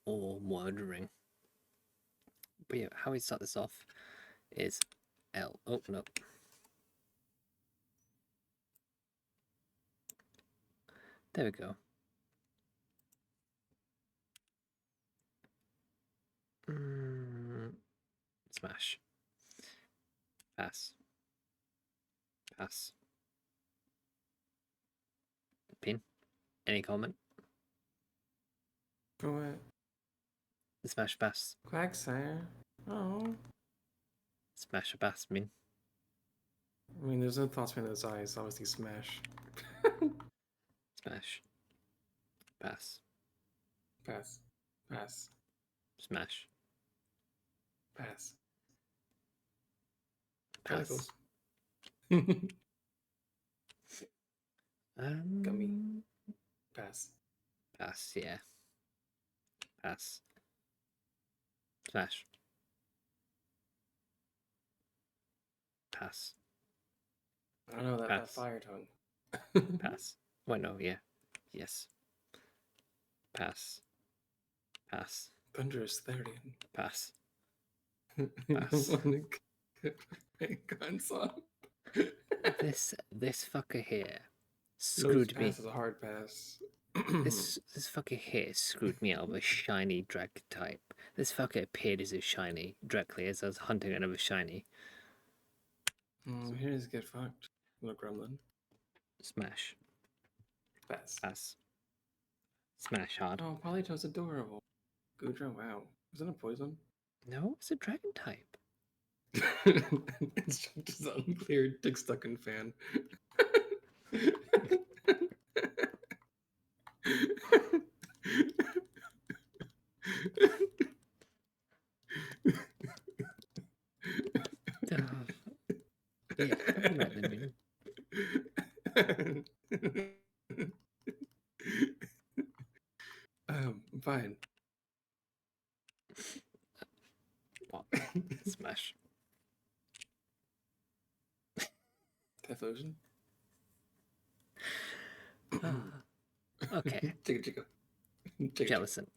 or murdering. But yeah, how we start this off is L. Oh, no. There we go. Smash. Pass. Pass. Pin. Any comment? For what? Smash pass. Quagsire? Oh. Smash a pass, mean. I mean, there's no thoughts behind those eyes. Obviously, smash. Smash. Pass. Pass. Pass. Smash. Pass. Pass. Gummy. Pass. Pass, yeah. Pass. Smash. Pass. I don't know, that Pass. fire tongue. Pass. Wait, no, yeah. Yes. Pass. Pass. Thunderous Therian. Pass. Pass. Console. This fucker here screwed me. Pass is a hard pass. This fucker here screwed me out of a shiny dragon type. This fucker appeared as a shiny directly as I was hunting another shiny. Here's get fucked. Little gremlin. Smash. Pass. Pass. Smash hard. Oh, Polytoad's adorable. Goodra, wow. Is that a poison? No, it's a dragon type. It's just an unclear dick stuck in fan. Yeah, I'm right then, Fine. What? Smash. Typhlosion? Okay. Chica. Jellicent.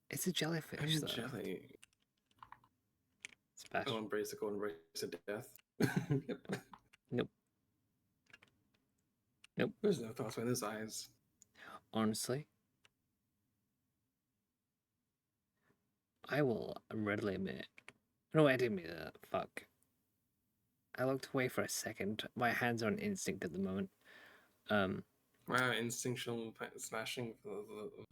It's a jellyfish, though. Jelly. Smash. I'll embrace the golden embrace of death. Yep. Nope. Nope. There's no thoughts behind his eyes. Honestly, I will readily admit. No, I didn't mean that. Fuck. I looked away for a second. My hands are on instinct at the moment. Wow, instinctual smashing.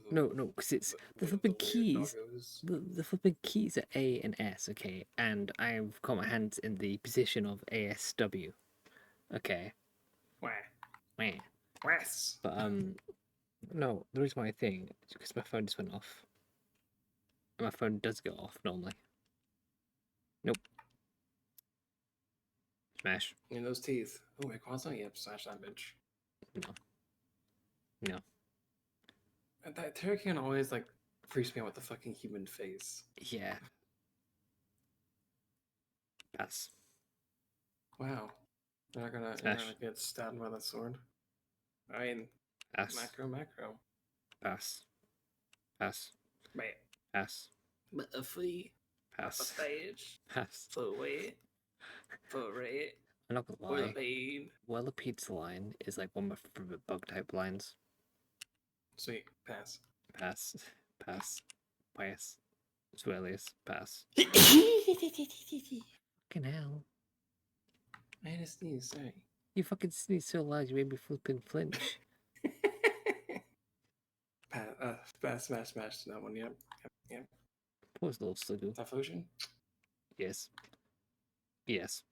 No, because it's the flipping keys. The flipping keys are A and S, okay, and I've got my hands in the position of ASW, okay. Wah. Wah. Wes. But no, the reason why I think is because my phone just went off. And my phone does go off normally. Nope. Smash. In those teeth. Oh, wait, Quasar? Yep, smash that bitch. No. No. That Terracan always, like, freaks me out with the fucking human face. Yeah. Pass. Wow. You're not gonna get stabbed by that sword? I mean, Pass. macro. Pass. Pass. Wait. Pass. A flea. Pass. A stage. Pass. For wait. For rate. I'm not gonna lie. Pain. Wellipede's line is like one of my favorite bug type lines. Sweet. Pass. Pass. Pass. Pass. Swellius. Pass. Fucking hell. I had a sneeze, sorry. You fucking sneeze so loud you made me flipping flinch. Pass, smash that one, yep. What was the little sluggo? Typhlosion? Yes. Yes.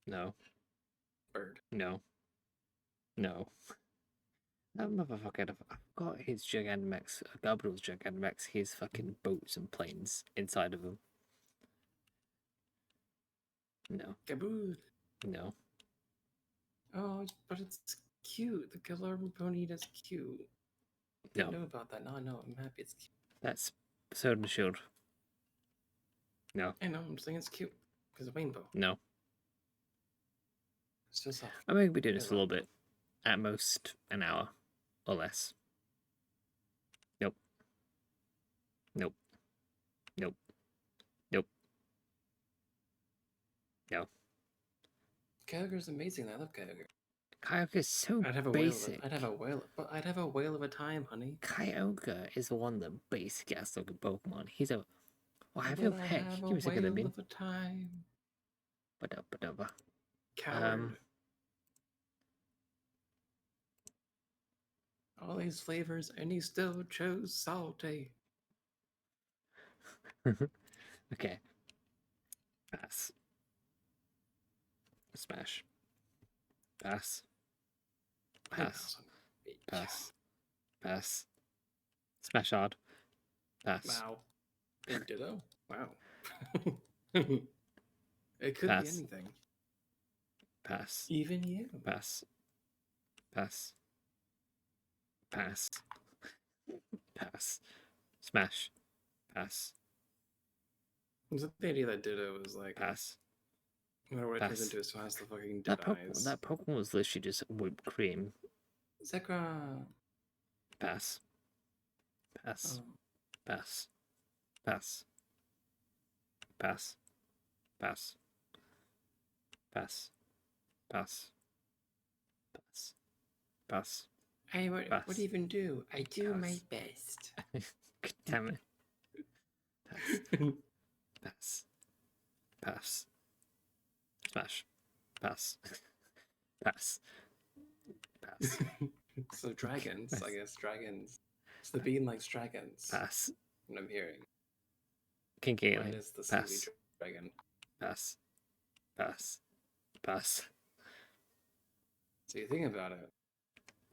No. Bird. No. No. That motherfucker, I've got his Gigantamax, Gabriel's Gigantamax, his fucking boats and planes inside of him. No. Gabood. No. Oh, but it's cute. The killer pony is cute. I didn't know about that. Now I know. I'm happy it's cute. That's Sword and Shield. No. I know. I'm saying it's cute. Because of rainbow. No. It's just off. I may be doing this a little bit. At most an hour or less. Nope. Nope. Nope. Nope. No. Kyogre's amazing. I love Kyogre. Kyogre is so I'd have a basic. I'd have a whale of a time, honey. Kyogre is one of the basic ass looking Pokemon. He's a. Oh, I feel Would I heck. have Give a me a second, I whale mean. of a time? Ba-da-ba-da-ba. Coward. All these flavors, and he still chose salty. Okay. Pass. Smash. Pass. Pass. Pass. Pass. Smash hard. Pass. Wow. And Ditto? Wow. It could Pass. be anything. Pass. Even you. Pass. Pass. Pass. Pass. Smash. Pass. Was it the idea that Ditto was like, Pass. no matter what it turns Pass. into, it still has the fucking dead eyes? That Pokemon was literally just whipped cream. Zekra. Pass. Pass. Oh. Pass. Pass. Pass. Pass. Pass. Pass. Pass. Pass. What do you even do? I do my best. Damn it. Pass. Pass. Pass. Smash. Pass. Pass. Pass. So dragons, I guess dragons. So the bean likes dragons. Pass. What I'm hearing. Kinky Mine alien. is the Pass. silly dragon. Pass. Pass. Pass. So you think about it.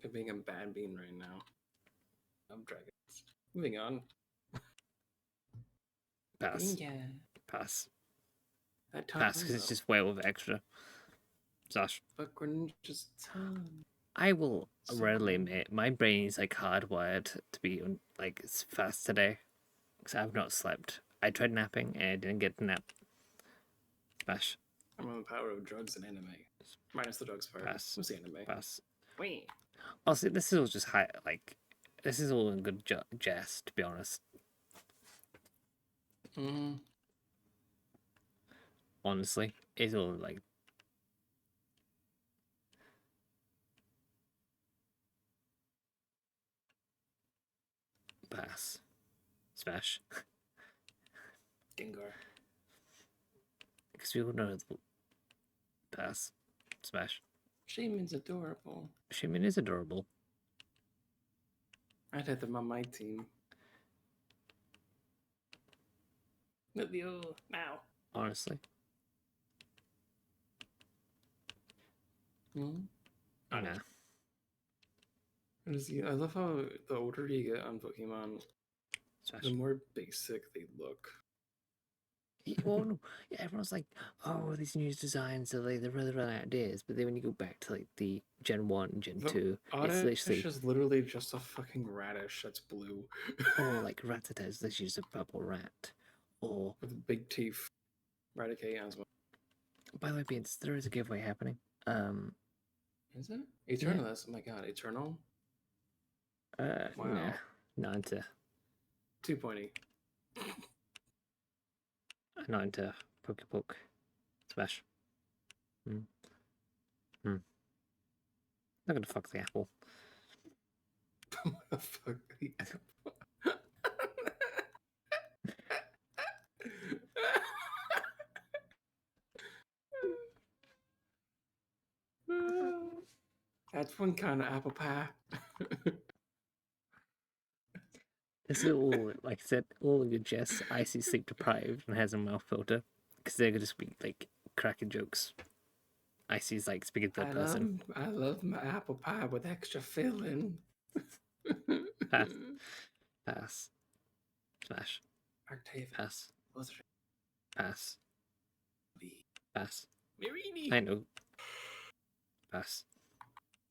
It being a bad bean right now. I'm dragons. Moving on. Pass. Yeah. Pass. That Pass, because it's just way over extra. Sash. But Greninja's tongue. I will readily admit, my brain is like hardwired to be like fast today. Because I've not slept. I tried napping and I didn't get to nap. Smash. I'm on the power of drugs and anime. Minus the drugs part. Pass. What's the anime? Pass. Wait. Also, this is all just high, like, this is all in good jest, to be honest. Honestly, it's all like. Pass. Smash. Gengar. Because we all know the pass. Smash. Shaman's adorable. Shaman is adorable. I'd have them on my team. With you now. Honestly. Hmm? Oh, nah. I love how the older you get on Pokemon, Smash. the more basic they look. Well, no, yeah, everyone's like, "Oh, these new designs are like they're really ideas," but then when you go back to like the Gen 1 and Gen 2, it's literally just literally just a fucking radish that's blue. or like Rattata is literally just a purple rat, or with big teeth. Raticate as well. By the way, Beans, there is a giveaway happening. Is it Eternalist? Yeah. Oh my god, Eternal. Wow. Nah, not into 2.8. Not into Pokepoke. Smash. Not gonna fuck the apple. Fuck the apple. That's one kind of apple pie. This is all, like I said, all of your Jess, icy sleep deprived and has a mouth filter. Because they're gonna just be like cracking jokes. Icy's like speaking third person. I love my apple pie with extra filling. Pass. Pass. Smash. Octave. Pass. Pass. Pass. Mirini. I know. Pass.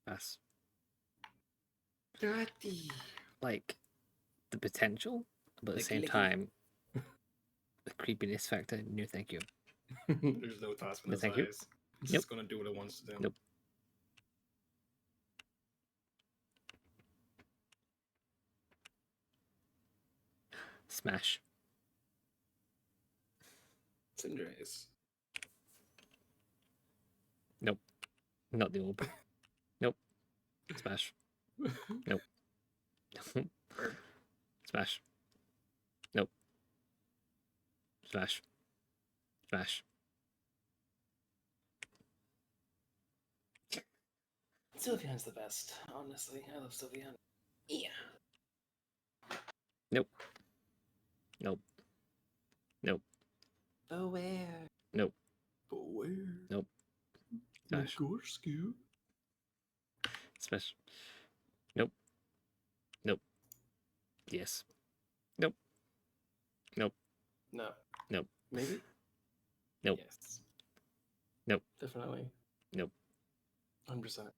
Pass. Dirty. Like, the potential, but at the same time, the creepiness factor, no thank you. There's no thoughts from No this thank you. eyes. It's just gonna do what it wants to do. Nope. Smash. Cinderace. Nope. Not the orb. Nope. Smash. Nope. Burp. Smash. Nope. Smash. Smash. Sylveon's the best, honestly. I love Sylveon. Yeah. Nope. Nope. Nope. Beware. Nope. Beware. Nope. Smash. Gorsku. Smash. Nope. Nope. Yes. Nope. Nope. No. Nope. Maybe? Nope. Yes. Nope. Definitely. Nope. 100%.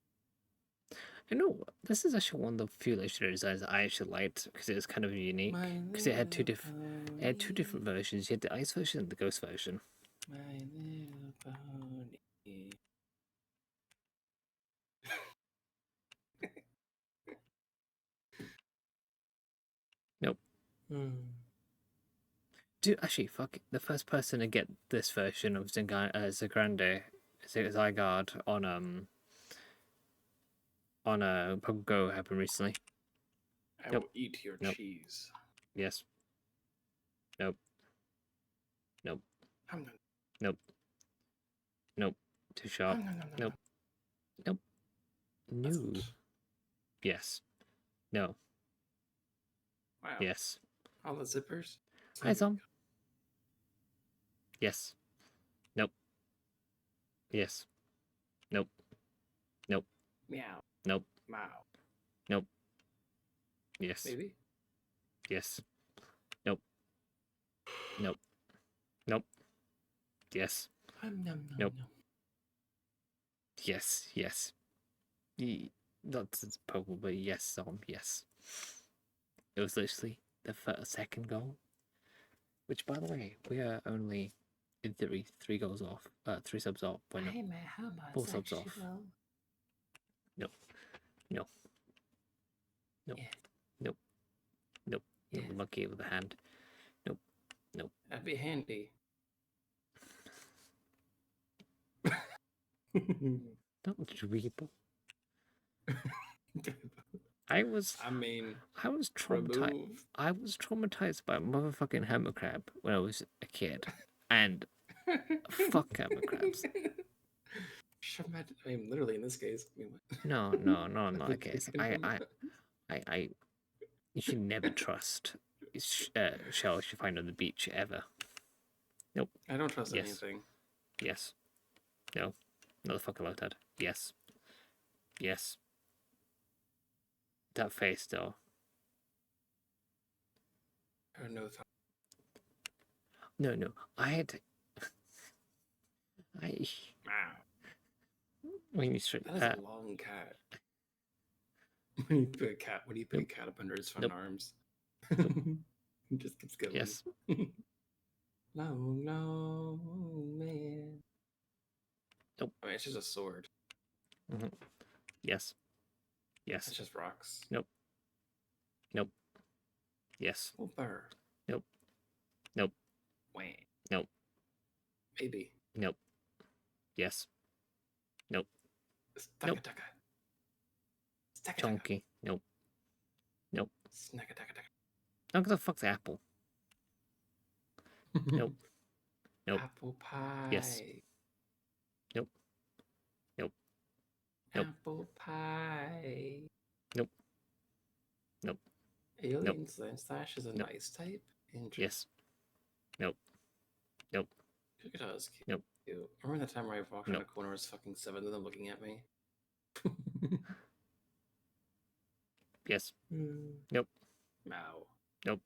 I know this is actually one of the few legendary designs I actually liked because it was kind of unique. Because it had two different versions. You had the ice version and the ghost version. My little pony. Nope. Dude, actually, fuck it. The first person to get this version of Zygarde on Pokemon Go happened recently. I Nope. will eat your Nope. cheese. Yes. Nope. Nope. Nom, nom, Nope. Nope. Too sharp. nom, nom, nom, Nope. Nope. No. Doesn't. Yes. No. Wow. Yes. All the zippers? Hi, Tom. Yes. Nope. Yes. Nope. Nope. Meow. Nope. Mow. Nope. Yes. Maybe? Yes. Nope. Nope. Nope. Yes. Nom, nom, nom, Nope. nom. Yes. Yes. Not Pokemon, but yes, yes. It was literally the second goal. Which, by the way, we are only, in theory, 3 goals off. 3 subs off. Why not? I'm a 4 subs off. homosexual. No. No. No. Yes. Nope. Nope. Yes. No monkey with a hand. Nope. Nope. That'd be handy. Not Dribble. I was traumatized. remove. I was traumatized by a motherfucking hammer crab when I was a kid, and fuck hammer crabs. I mean, literally in this case. I mean, what? No, not in that case. You should never trust shells you find on the beach ever. Nope. I don't trust Yes. anything. Yes. No. Not the fuck about that. Yes. Yes. That face though. Or no thought. No. I had. Wow. When you straight. That is a long cat. When you put a cat up under his front arms, he just keeps going. Yes. Long, man. Nope. I mean, it's just a sword. Mm-hmm. Yes. Yes. It's just rocks. Nope. Nope. Yes. Oh, burr. Nope. Nope. Wah. Nope. Maybe. Nope. Yes. Nope. Nope. Chunky. Nope. Nope. Snack-a-tack-a-tack. Look at the fuck's apple. Nope. Nope. Apple pie. Yes. Nope. Nope. Nope. Apple pie. Nope. Nope. Alien Slash is a Nope. nice type? Interesting. Yes. Nope. Nope. Kricketot is cute. Nope. Remember that time where I walked around Nope. a corner, was fucking 7 of them looking at me? Yes. Nope. Mow. Nope.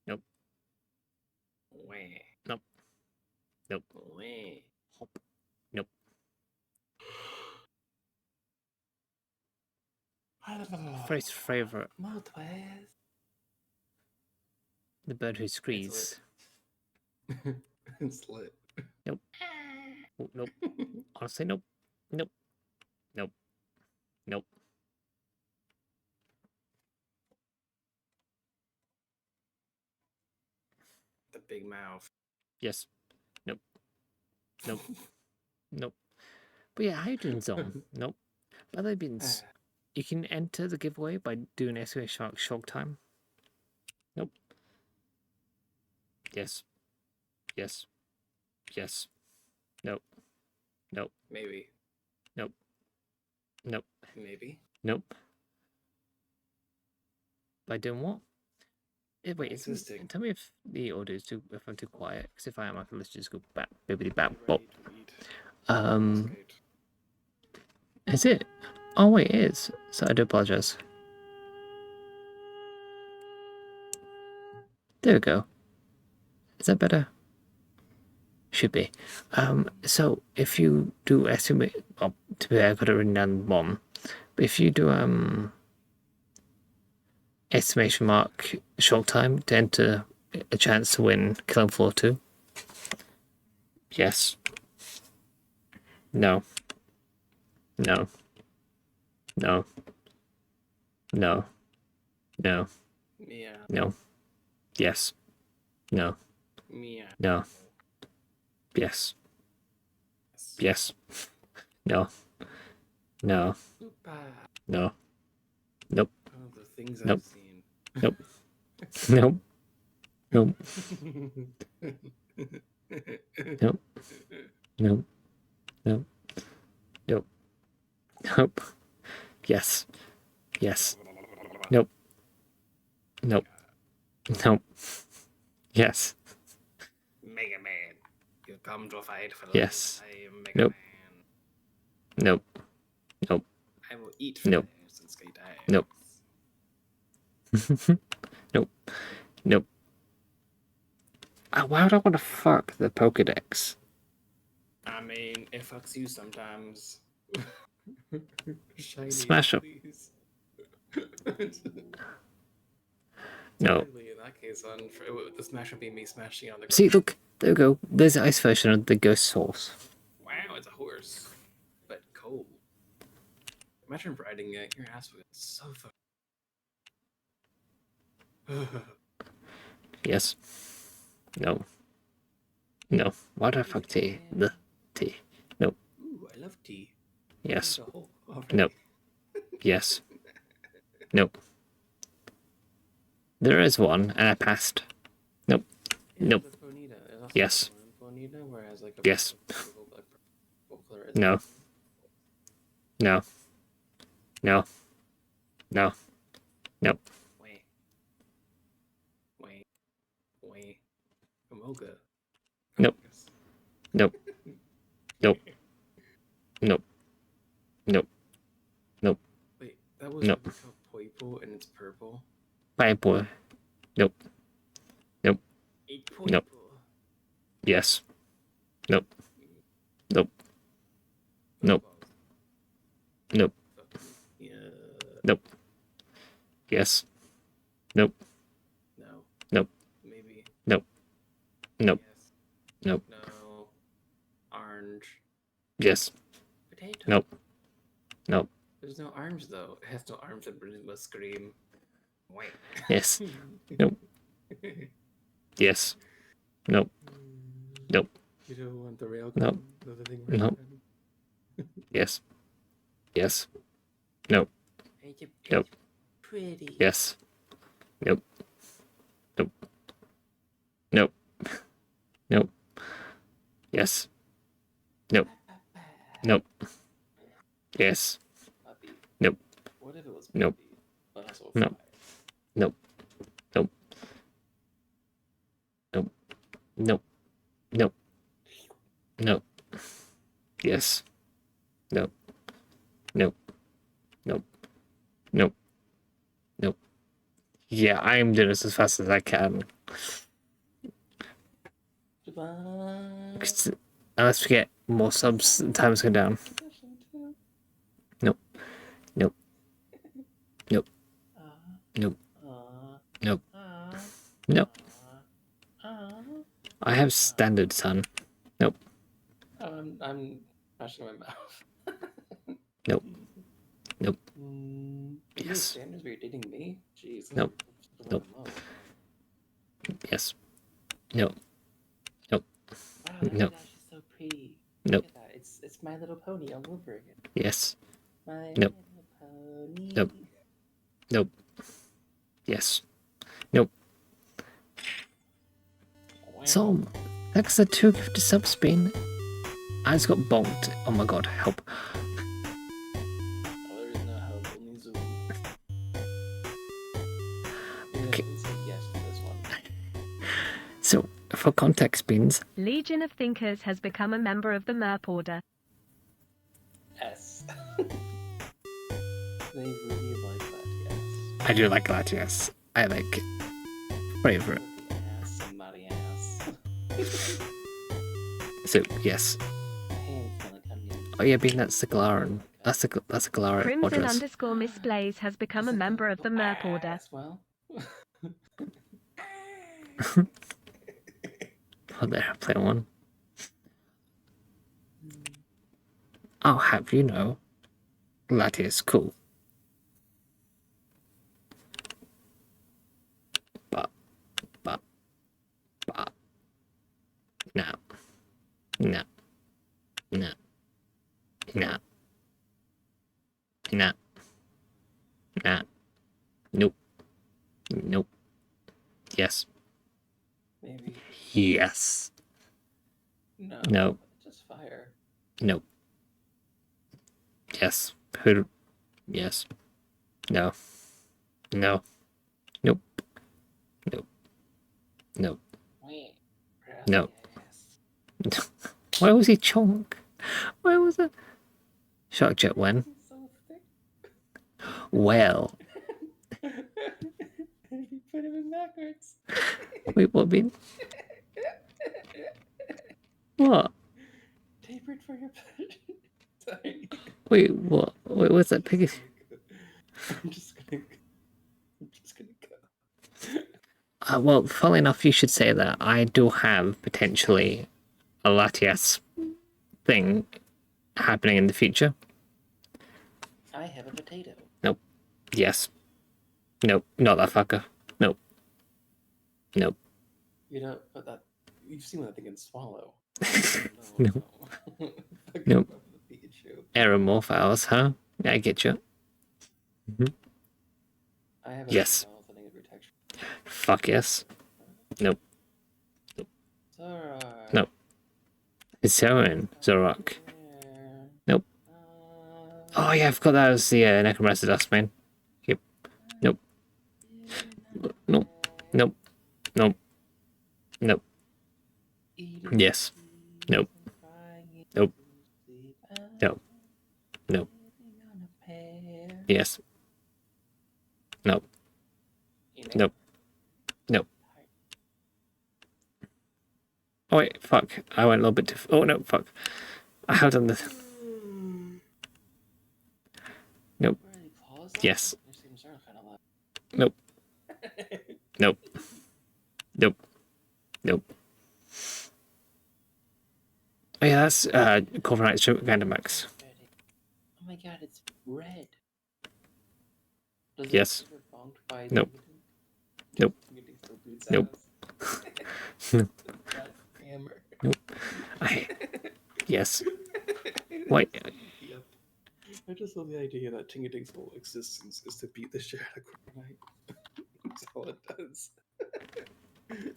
Nope. Wah. Nope. Nope. Wah. Hop. Nope. First favorite. Moltres. The bird who screams. It's lit. Nope. Oh, nope. Honestly, nope. Nope. Nope. Nope. The big mouth. Yes. Nope. Nope. Nope. But yeah, hydrogen zone. Nope. Other beans. You can enter the giveaway by doing exclamation mark shock time. Nope. Yes. Yes. Yes. Nope. Nope. Maybe. Nope. Nope. Maybe. Nope. By doing what? Wait, Existing. tell me if the audio is too, if I'm too quiet. Because if I am, I can literally just go back, bibbidi bap bop. Is it? Oh wait, it is. So I do apologize. There we go. Is that better? Should be. So if you do estimate, well, to be fair, I could have written down the bomb. But if you do exclamation mark shock time to enter a chance to win Killing Floor 2. Yes. No. No. No. No. No. Yeah. No. Yes. No. Yeah. No. Yes. Yes. No. No. No. Nope. Oh, the things Nope. I've seen. Nope. Nope. Nope. Nope. Nope. Nope. Nope. Nope. Yes. Yes. Nope. Nope. Nope. Yes. Mega Man. You come to fight for Yes. I am Mega Nope. Man. Nope. Nope. I will eat Nope. fires and skate ice. Nope. Nope. Nope. Why would I want to fuck the Pokedex? I mean, it fucks you sometimes. Shiny, Smash up. please. No. Technically, in that case, the smash would be me smashing on the ground. See, look. There we go. There's the ice version of the Ghost Horse. Wow, it's a horse. But cold. Imagine riding it. Your ass would get so fucking. Yes. No. No. Why do I fuck tea? The tea. Nope. Ooh, I love tea. Yes. Oh, Nope. Yes. Nope. There is one, and I passed. Nope. Nope. Yes. Yes. No. No. No. No. Nope. Wait. Amoga. Nope. Nope. Nope. Nope. Nope. Nope. Wait, that was Nope. Poipo and it's purple. Bye, boy. Nope. Nope. Nope. Yes. Nope. Nope. Nope. Nope. Yeah. Nope. Yes. Nope. No. Nope. Maybe. Nope. Nope. Yes. Nope. No. Orange. Yes. Potato. Nope. Nope. There's no arms though. It has no arms that must scream. Wait. Yes. Nope. Yes. Nope. Nope. You don't want the rail Nope. Nope. Yes. Yes. Nope. Nope. Pretty. Yes. Nope. Nope. Nope. Nope. Yes. Nope. Nope. Yes. Puppy. Nope. What if it was Nope. puppy, but also Nope. fly? Nope. Nope. Nope. Nope. Nope. Nope. Yes. Nope. Nope. Nope. Nope. Nope. Yeah, I am doing this as fast as I can. Unless we get more subs, times go down. Nope. Nope. Nope. Nope. Nope. Nope. I have standard, son. Nope. I'm mashing my mouth. Nope. Nope. You Yes. standards where you're dating me? Jeez. Nope. Nope. Yes. No. Nope. Wow, that No. dash is so pretty. Nope. Look at that. It's My Little Pony all over again. Yes. My Nope. Little Pony. Nope. Nope. Yes. Nope. Wow. So, thanks to 250 subs being. I just got bonked. Oh my god, help. Oh, there is no help, only Zoom. Yeah, Okay. let's say yes to this one. So, for context beans, Legion of Thinkers has become a member of the MERP Order. S. They really like that, yes. I do like that, yes. I like favorite. The ass, somebody ass. So, yes. Hey, gonna come in. Oh yeah, bean, that's the Galaran. That's the Galaran Crimson Order's. _ Miss Blaze has become a member of the MERP Order. Ass, well. Oh, there, play one. I'll have you know, Latias is cool. But, no. No. No. No. No. No. Nope. Nope. Yes. Maybe. Yes. No. No. Just fire. Nope. Yes. Who? Yes. No. No. Nope. Nope. Nope. Wait. No. Yes. Why was he chonk? Why was it? Shark Jet when? He's so thick. Well. You put him in backwards. Wait, what mean? What? Tapered for your pleasure. Sorry. Wait, what? Wait, what's that pig? I'm just gonna go. Well, funnily enough, you should say that I do have potentially a Latias thing happening in the future. I have a potato. Nope. Yes. Nope. Not that fucker. Nope. Nope. You know, but that you've seen what that thing can swallow. No. No. Nope. Pikachu. Error more files, huh? Yeah, I get you. I have a Yes. thing of protection. Fuck yes. Nope. Zora. Nope. Zoran. Zorok. Nope. Oh yeah, I forgot that was the Necromancer Dustman. Yep. Nope. Nope. Nope. Nope. Nope. Yes. Nope. Nope. Nope. Nope. Yes. Nope. Nope. Nope. Oh wait, fuck. I went a little bit too... Oh no, fuck. I have done this. Nope. Yes. Nope. Nope. Nope. Nope. Oh yeah, that's Corviknight Gandamax. Oh my god, it's red. Does Yes. it get bonked by Nope. Tingadink? Nope. Tingadink still beats Nope. ass. Nope. That hammer. Nope. Yes. Wait. Yep. I just love the idea that Tingadink's whole existence is to beat the shit out of Corviknight. That's all it does. It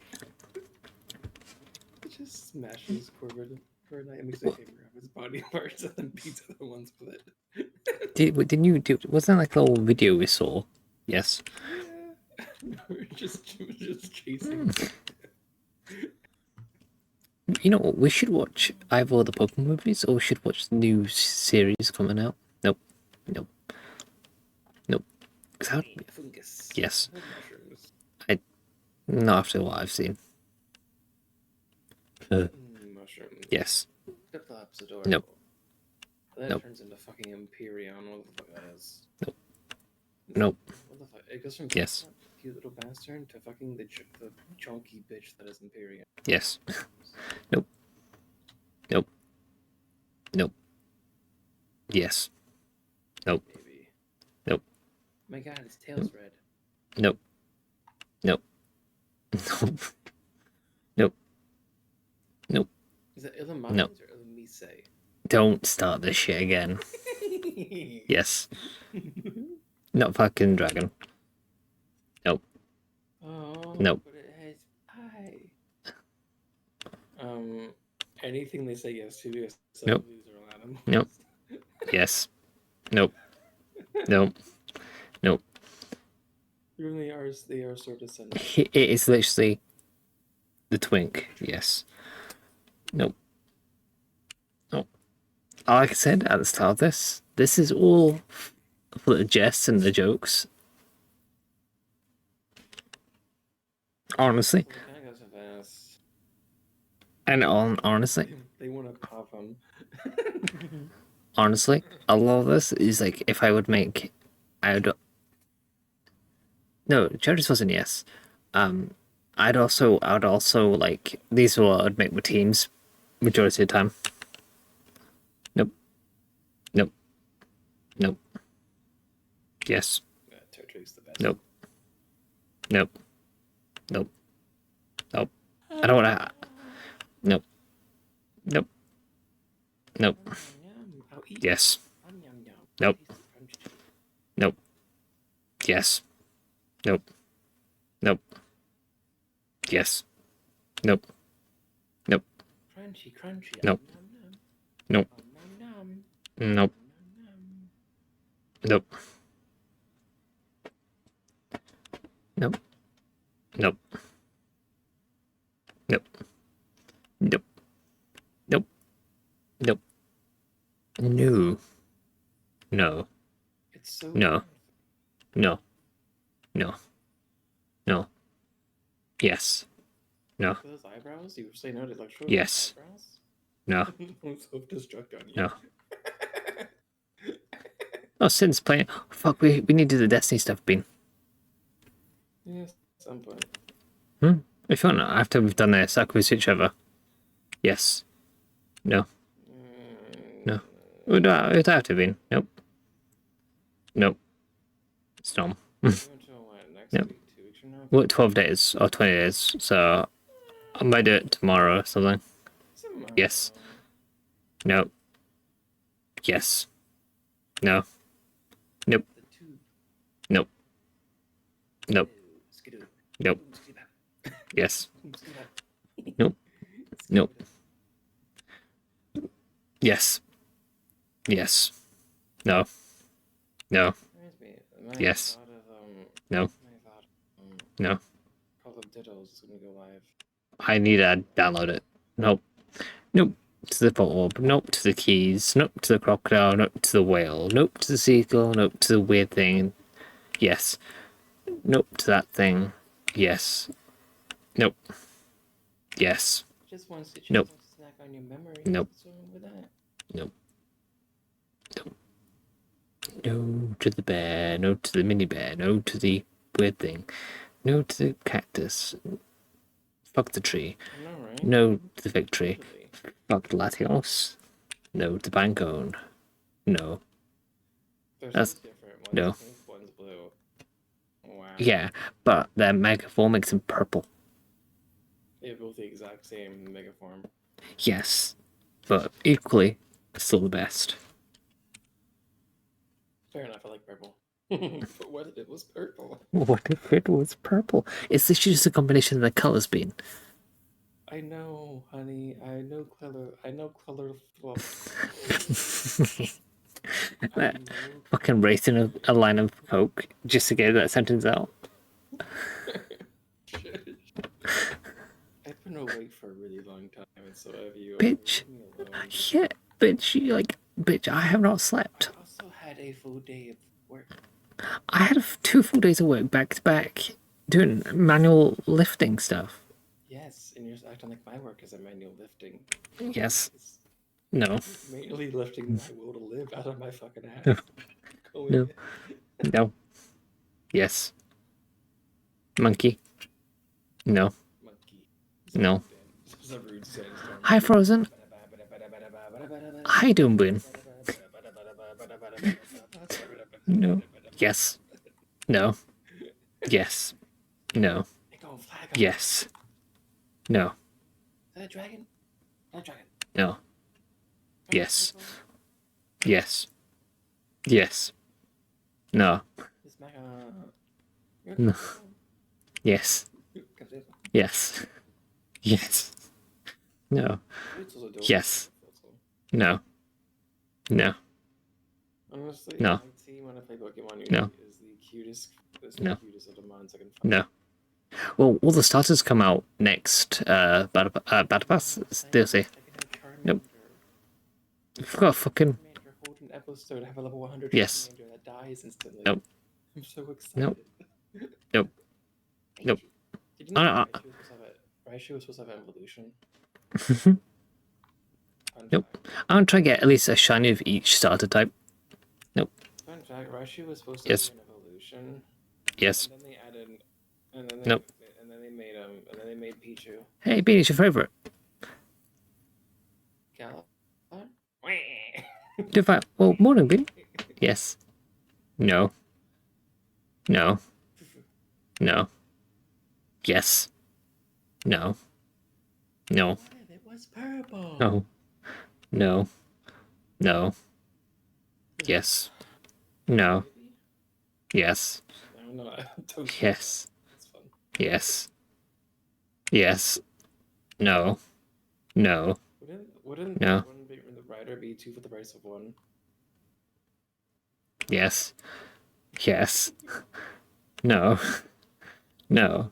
just smashes Corviknight and makes a hammer of his body parts and then beats other ones with it. Didn't you do... Wasn't that like a little video we saw? Yes. Yeah. We're just chasing. You know what? We should watch either the Pokemon movies or we should watch the new series coming out. Nope. Nope. Nope. 'Cause how... Fungus. Yes. Mushrooms. Not after what I've seen. Mushrooms. Yes. Flip-flop's adorable. Nope. Then Nope. it turns into fucking Empyreon. What the fuck that is? Nope. Nope. What the fuck? It goes from Yes. Flip-flop, cute little bastard, to fucking the chunky bitch that is Empyreon. Yes. Nope. Nope. Nope. Yes. Nope. Maybe. Nope. Oh my god, its tail's red. Nope. Nope. Nope. Nope. Nope. Is that Illuminati Nope. or Illumise? Don't start this shit again. Yes. Not fucking dragon. Nope. Oh, Nope. but it has pie. Anything they say yes to because some Nope. of these are animals. Nope. Yes. Nope. Nope. Nope. Even they are sort of sentient. It is literally the twink. Yes. Nope. Nope. Like I said at the start of this is all for the jests and the jokes. Honestly. Well, the guy goes fast. And honestly, They want to pop him. honestly, a lot of this is like if I would make, I would. No, Judges wasn't yes. I would also like these are what I'd make with teams, majority of the time. Nope. Nope. Nope. Yes. Yeah, Turtwig's the best. Nope. Nope. Nope. Nope. I don't want to. Nope. Nope. Nope. I'll eat. Yes. Yum, yum, yum. Nope. Tasty, crunchy. Nope. Yes. Nope. Nope. Yes. Nope. Nope. Crunchy, crunchy. Nope. Nom, nom. Nope. Nom, nom, nom. Nope. Nom, nom. Nope. Nope. Nope. Nope. Nope. Nope. Nope. No. No. It's so No. weird. No. No. No. Yes. No. For those eyebrows, you say no to electro Yes. eyebrows? No. I'm self-destruct on you. No. Oh, since playing. Fuck, we need to do the Destiny stuff, Bean. Yes, at some point. If you want, after we've done this, that could we switch over? Yes. No. No. We don't have to, Bean. Nope. Nope. Storm. Until what, next Yep. week, 2 weeks from now? What, 12 days or 20 days, so I might do it tomorrow or something. Tomorrow. Yes. No. Yes. No. Nope. The two. Nope. Nope. Skidoo. Nope. Skidoo. Yes. Skidoo. Nope. Nope. Skidoo. Yes. Yes. No. No. Reminds me, my Yes. thought of, No. my thought, No. Call of Dittos is gonna go live. I need to download it. Nope. Nope. To the orb. Nope. To the keys. Nope. To the crocodile. Nope. To the whale. Nope. To the seagull. Nope. To the weird thing. Yes. Nope. To that thing. Yes. Nope. Yes. Just wants to Nope. snack on your memory. Nope. What's wrong with that? Nope. Nope. No to the bear. No to the mini bear. No to the weird thing. No to the cactus. Fuck the tree. I know, right? No to the fig tree. Totally. Fuck the Latios. No to Bancone. No. There's That's- two different. One's no. pink, one's blue. Wow. Yeah, but their megaform makes them purple. They have both the exact same mega form. Yes, but equally, still the best. Fair enough, I like purple. But what if it was purple? What if it was purple? It's literally just a combination of the colours, Bean. I know, honey. I know color. I know color. Fucking racing a line of coke just to get that sentence out. I've been awake for a really long time, and so have you. Bitch. Leave me alone. Yeah, bitch, I have not slept. I also had a full day of work. I had 2 full days of work back to back doing manual lifting stuff. Yes, and you're just acting like my work is a manual lifting. Yes. It's No. manually lifting my will to live out of my fucking ass. No. No. Yes. Monkey. No. Monkey. No. This is a rude sandstorm. Hi, Frozen. How you doing, Boone? No. Yes. No. Yes. No. They go flag. Yes. No. Is that a dragon? Blood Dragon. No. Yes. Yes. Yes. No. This Mega. No. Yes. Yes. Yes. No. Yes. No. No. Honestly, No. my team when I play Pokemon usually No. is the cutest. It's the No. cutest of the mons I can find. No. Well, all the starters come out next Battle Pass DLC. Nope. I've got a fucking... Hold an episode, have a level 100 Yes. Charmander that dies instantly. Nope. I'm so excited. Nope. Nope. Nope. Did you know Raichu was supposed to have evolution? Fun Nope. fact. I'm gonna try to get at least a shiny of each starter type. Nope. Fun fact, Raichu was supposed to Yes. have an evolution. Yes. And then they added, and then Nope. and then they made Pichu. Hey, Bean, it's your favorite. Gal. Do that. Well, morning, Bean. Yes. No. No. No. Yes. No. No. It was purple. No. No. No. Yes. No. Yes. No, don't. Yes. That's fun. Yes. Yes. No. No. Wouldn't No. the rider be 2 for the price of 1? Yes. Yes. No. No.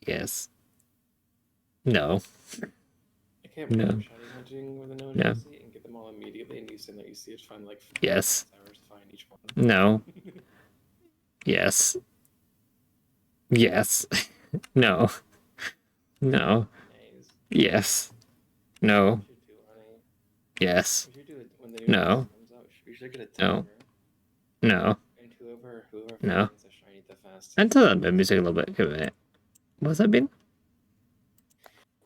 Yes. No. I can't No. believe shiny hunting with a no No. jersey and get them all immediately, and you say that you see it find like Yes. 6 hours to find each one. No. Yes. Yes. No. No. Nice. Yes. No. We should do, honey. Yes. We should do it when the new No. jersey comes out. We should get a No. timer. No. And whoever No. finds a shiny the fastest. And tell that music a little bit. Give it a minute. What's that been?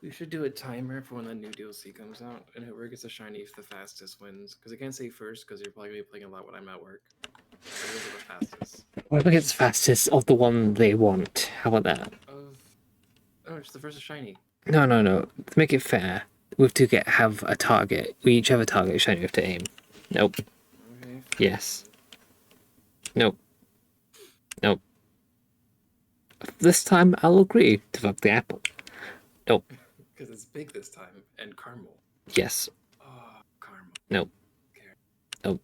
We should do a timer for when the new DLC comes out, and whoever gets a shiny the fastest wins. Because I can't say first, because you're probably gonna be playing a lot when I'm at work. So those are the fastest. Whoever gets fastest of the one they want. How about that? Oh, it's the first shiny. No, no, no. To make it fair, we have to have a target. We each have a target shiny we have to aim. Nope. Okay. Yes. Nope. Nope. This time I'll agree to fuck the apple. Nope. Because it's big this time, and caramel. Yes. Oh, caramel. Nope. Okay. Nope.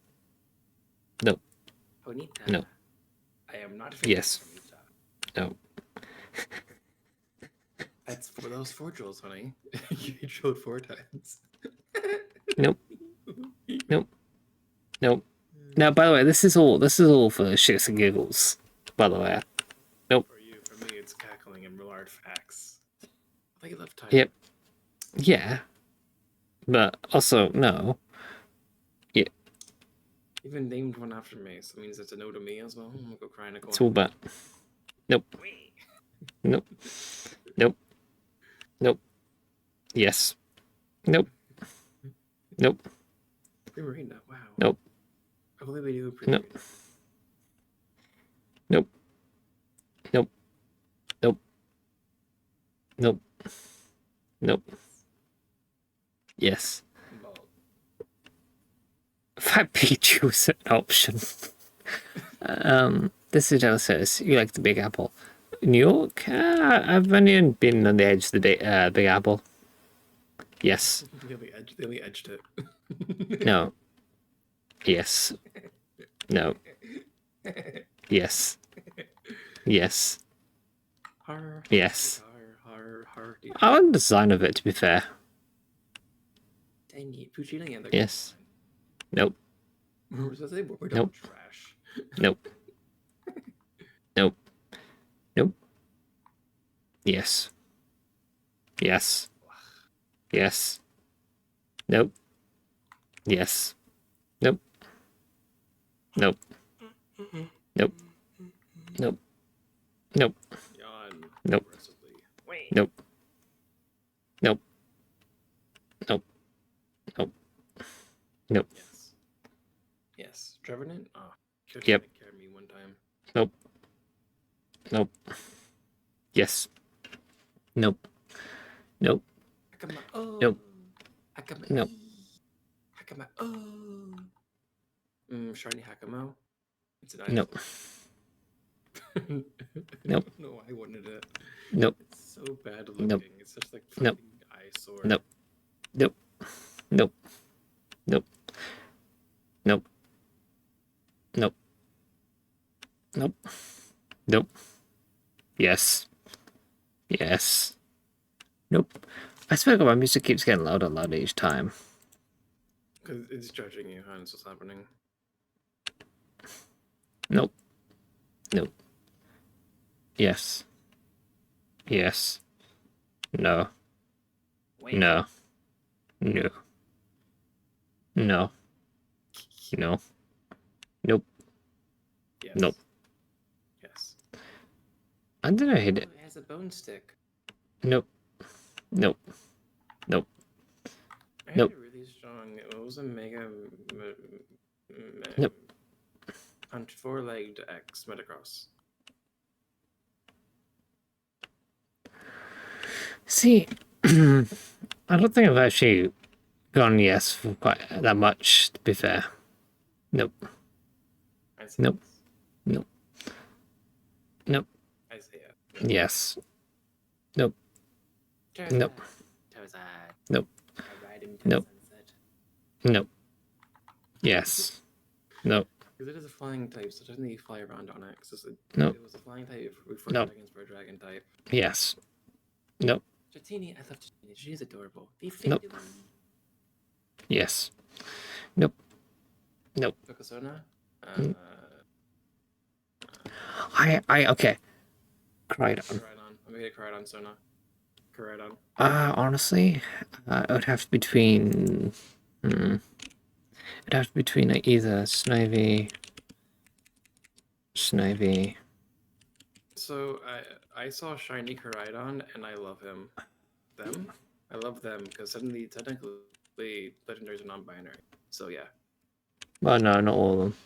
Nope. Bonita. No. I am not. Yes. Bonita. No. That's for those 4 drills, honey. You drilled 4 times. Nope. Nope. Nope. Now, by the way, this is all for shits and giggles. By the way. Nope. For me, it's cackling and large facts. I think you left time. Yep. Yeah. But also, no. Yeah. Even named one after me, so it means it's a no to me as well. I'm gonna go cry in a corner. It's all about. Nope. Nope. Nope. Nope. Yes. Nope. Nope. Primarina, wow. Nope. I believe we do Primarina. Nope. Nope. Nope. Nope. Nope. Nope. Yes. Well, Fat Pichu is an option. This is says you like the Big Apple. New York? I've only been on the edge of the Big Apple. Yes. they only edged it. No. Yes. No. Yes. Yes. Har, Yes. har. I like the design of it, to be fair. Dang it, Puccini and the Yes. Nope. We're Nope. trash. Nope. Nope. Nope. Yes. Yes. Yes. Nope. Yes. Nope. Nope. Nope. Nope. Nope. Yawn. Nope. Aggressively. Wait. Nope. Nope. Nope. Nope. Nope. Yes. Yes. Trevenant? Oh, Yep. Take care of me one time. Nope. Nope. Yes. Nope. Nope. Come on. Oh. Nope. Hakama. Nope. Hakama. Oh. Shiny Hakamo. It's an Nope. dinosaur. Nope. I don't know why I wanted it. Nope. It's so bad looking. Nope. It's just like Nope. fucking eyesore. Nope. Nope. Nope. Nope. Nope. Nope. Nope. Nope. Yes. Yes. Nope. I swear to God, my music keeps getting louder and louder each time. Because it's judging you, huh? That's what's happening. Nope. Nope. Yes. Yes. No. Wait. No. No. No. No. Nope. Yes. Nope. Yes. I didn't hit Oh, it. it has a bone stick. Nope. Nope. Nope. I Nope. had a really strong. It was a mega. Nope. Punch 4-legged X Metacross. See, I don't think I've actually gone yes for quite that much, to be fair. Nope. I say Nope. yes. Nope. Nope. I say yes. Yes. Nope. Charizard. Nope. Charizard. Nope. I ride into Nope. the sunset. Nope. Yes. Nope. Because it is a flying type, so doesn't he fly around on it? 'Cause Nope. It was a flying type before Nope. dragons were a dragon type. Yes. Nope. Dratini, I love Dratini. She's adorable. Nope. Yes. Nope. Nope. Kokosona? Mm. Okay. Cried on. Koraidon. I'm gonna get Koraidon Sona. Koraidon. Honestly, it would have to be between. It'd have to be between like, either Snivy. So I saw shiny Koraidon and I love him. Them? I love them because technically legendaries are non-binary. So yeah. Well, no, not all of them.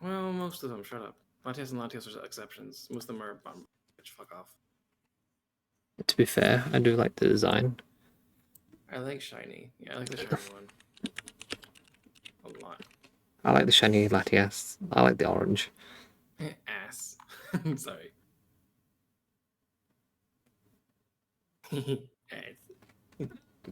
Well, most of them. Shut up. Latias and Latios are exceptions. Most of them are bomb. Bitch, fuck off. To be fair, I do like the design. I like shiny. Yeah, I like the shiny one. A lot. I like the shiny Latias. I like the orange. Ass. I'm sorry. Ass.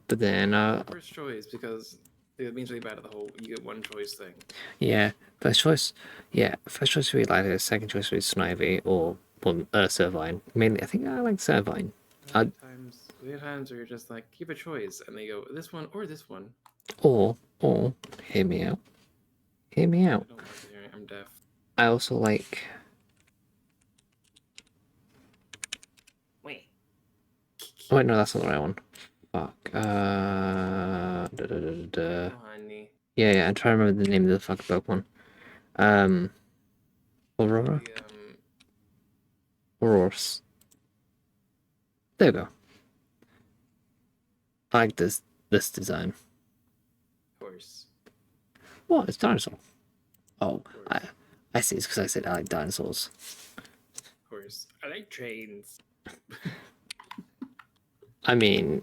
But then, First choice because it means really bad at the whole you get one choice thing. yeah, first choice. Yeah, first choice would be Latias. Second choice would be Snivy or Servine. Mainly, I think I like Servine. We have times where you're just like, keep a choice, and they go this one or this one. Or, hear me out. Hear me out. I don't want to hear it. I'm deaf. I also like. Wait. Oh, wait, no, that's not the right one. Fuck. Oh, honey. Yeah, I'm trying to remember the name of the fucking Pokemon. Aurora? The, Aurorus. There we go. I like this design. horse. What? It's dinosaur. Oh, Horse. I see. It's because I said I like dinosaurs. Horse. I like trains. I mean,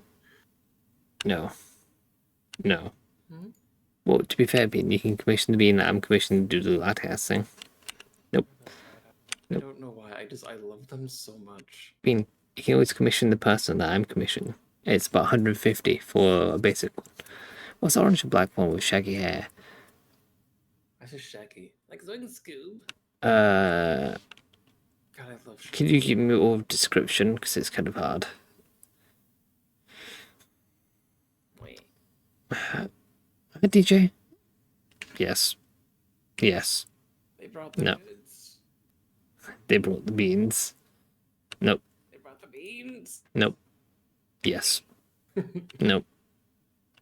no. Hmm? Well, to be fair, Bean, you can commission the Bean that I'm commissioned to do the Latias thing. Nope. I don't know why. I love them so much. Bean, you can always commission the person that I'm commissioning. It's about 150 for a basic one. What's the orange and black one with shaggy hair? I said Shaggy. Like Zoid and Scoob. God, God, I love Shaggy. can you give me all description? Because it's kind of hard. Wait. Hi, DJ? Yes. Yes. They brought the No. goods. They brought the beans. Nope. They brought the beans. Nope. Yes. Nope.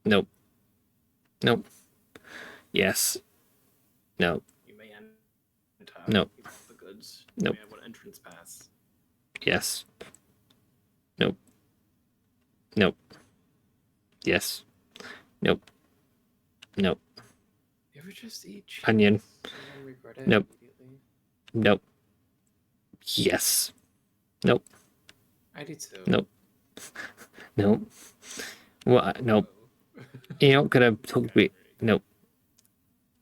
Nope. Nope. Yes. Nope. You may enter. Nope. You brought the goods. Nope. You may have one entrance pass. Yes. Nope. Nope. Yes. Nope. Nope. You ever just eat cheese Onion. and then regret it Nope. immediately? Nope. Yes. Nope. I do too. Nope. Nope. What? Nope. You're not gonna talk to me. Nope.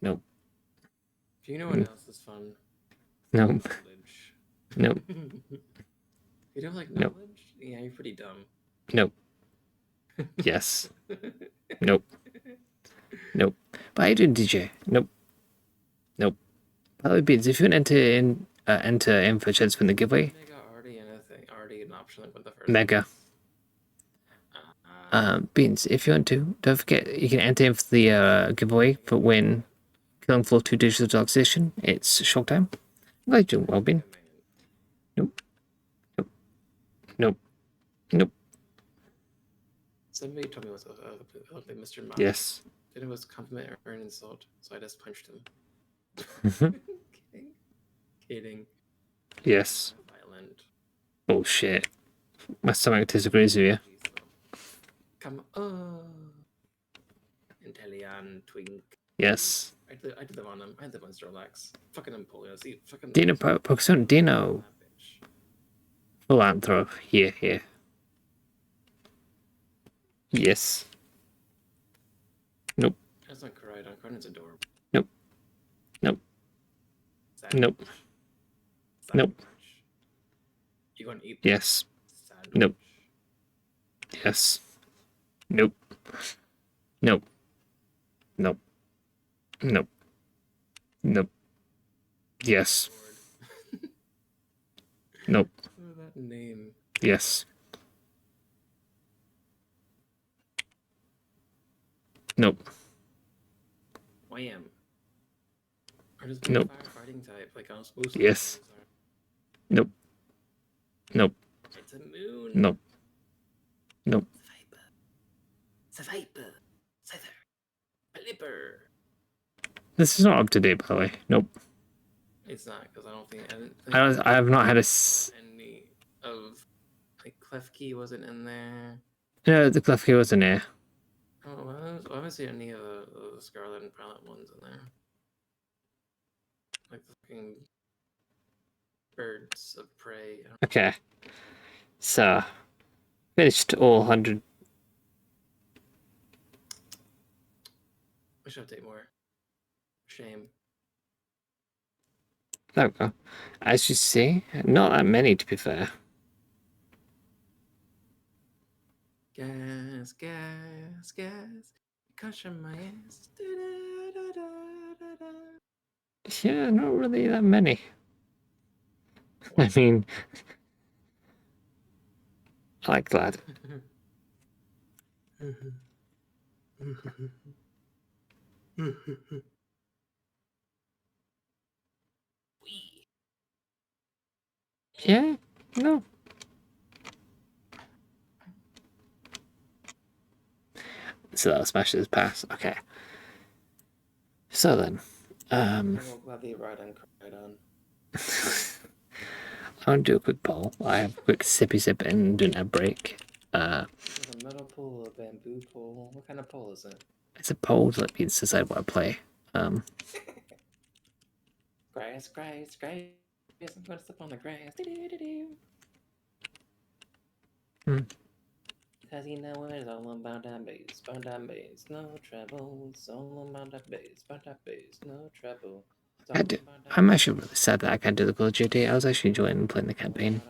Nope. Do you know what else is fun? Nope. Knowledge. Nope. You don't like Nope. knowledge? Yeah, you're pretty dumb. Nope. Yes. Nope. Nope. But I do DJ. Nope. Nope. Probably beats if you want to enter in for a chance to win the giveaway. Mega already anything, already an option like with the first. Mega. Beans, if you want to, don't forget you can enter in for the giveaway for win Killing Floor 2 Digital Deluxe Edition. It's shock time. I'm glad you're doing well, Bean. Nope. Nope. Nope. Nope. Somebody told me it was Mr. Mime. Yes. Then it was compliment or an insult, so I just punched him. Kidding. Kidding. Yes. Violent. Bullshit. My stomach disagrees with you. Come on. Intellion twink. Yes. I did them on him. I had them on Snorlax. Fucking Empoleon. See, fucking Dino Pokemon Dino. Philanthrope. Here. Yes. Nope. That's not Koraidon. Koraidon's adorable. Nope. Nope. Sandwich. Nope. Nope. Sandwich. You gonna eat? Yes. Sandwich. Nope. Yes. Nope. Nope. Nope. Nope. Nope. Yes. Nope. Oh, that name. Yes. Nope. Wham. Or just Nope. firefighting type, like I'm supposed to. Yes. Nope. Nope. It's a moon. Nope. Nope. Viper. Scyther. Blipper. This is not up to date, by the way. Nope. It's not, because I don't think I have not had a. any of like Klefki wasn't in there. No, the Clefkey wasn't there. Oh, well, I haven't seen any of the Scarlet and Violet ones in there. Like the fucking birds of prey. Okay. So, finished all 100. We should update more. Shame. There we go. As you see, not that many to be fair. Gas, gas, gas. Cushion my ass. Yeah, not really that many. I mean, I like that. Yeah, no. So that'll smash this pass. Okay. So then, I will gladly ride on Koraidon. I want to do a quick poll. I have a quick sippy sip and do a break. There's a metal pole, a bamboo pole. What kind of pole is it? It's a poll to let me decide what I play. Grass, grass, grass. Yes, I'm gonna step on the grass. Cause you know it's all about that bass, no trouble. It's all about that bass, no trouble. I'm actually really sad that I can't do the Call of Duty. I was actually enjoying playing the campaign.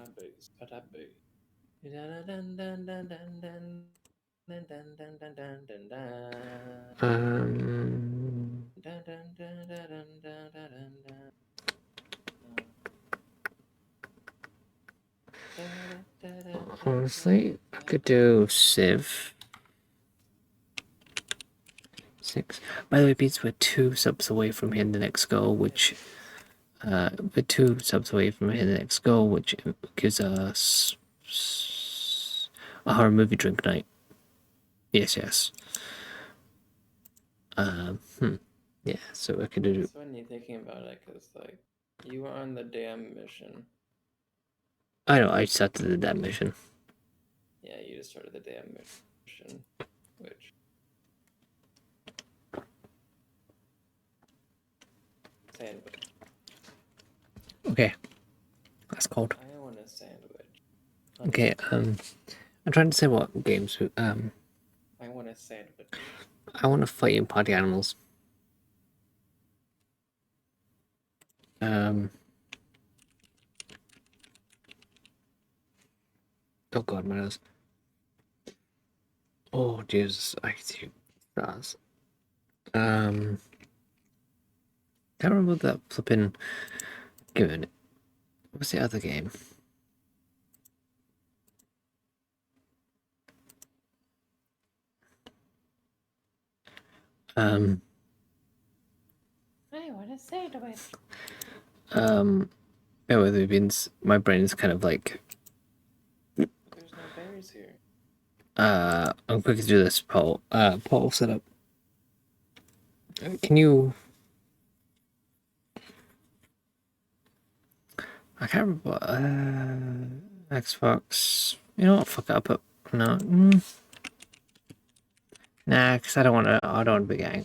Honestly, I could do Civ 6. By the way, Beats, we're 2 subs away from hitting the next goal, which we're 2 subs away from hitting the next goal, which gives us a horror movie drink night. Yes. Yeah, so I could do. It's funny thinking about it, cause like you were on the damn mission. I know, I started the damn mission. Yeah, you just started the damn mission, which. Sandwich. Okay. That's cold. I want a sandwich. Okay, I'm trying to say what games I want a sandwich. I want to fight in party animals. Oh god, my nose. Oh Jesus, I see stars. Can't remember that flipping. Give it. What's the other game? I want to say to it. Bear with me, my brain is kind of like. There's no berries here. I'm quick to do this poll. Poll setup. Can you? I can't remember. Xbox. You know what? Fuck it. I'll put no. Nah, because I don't want to. I don't want to be angry.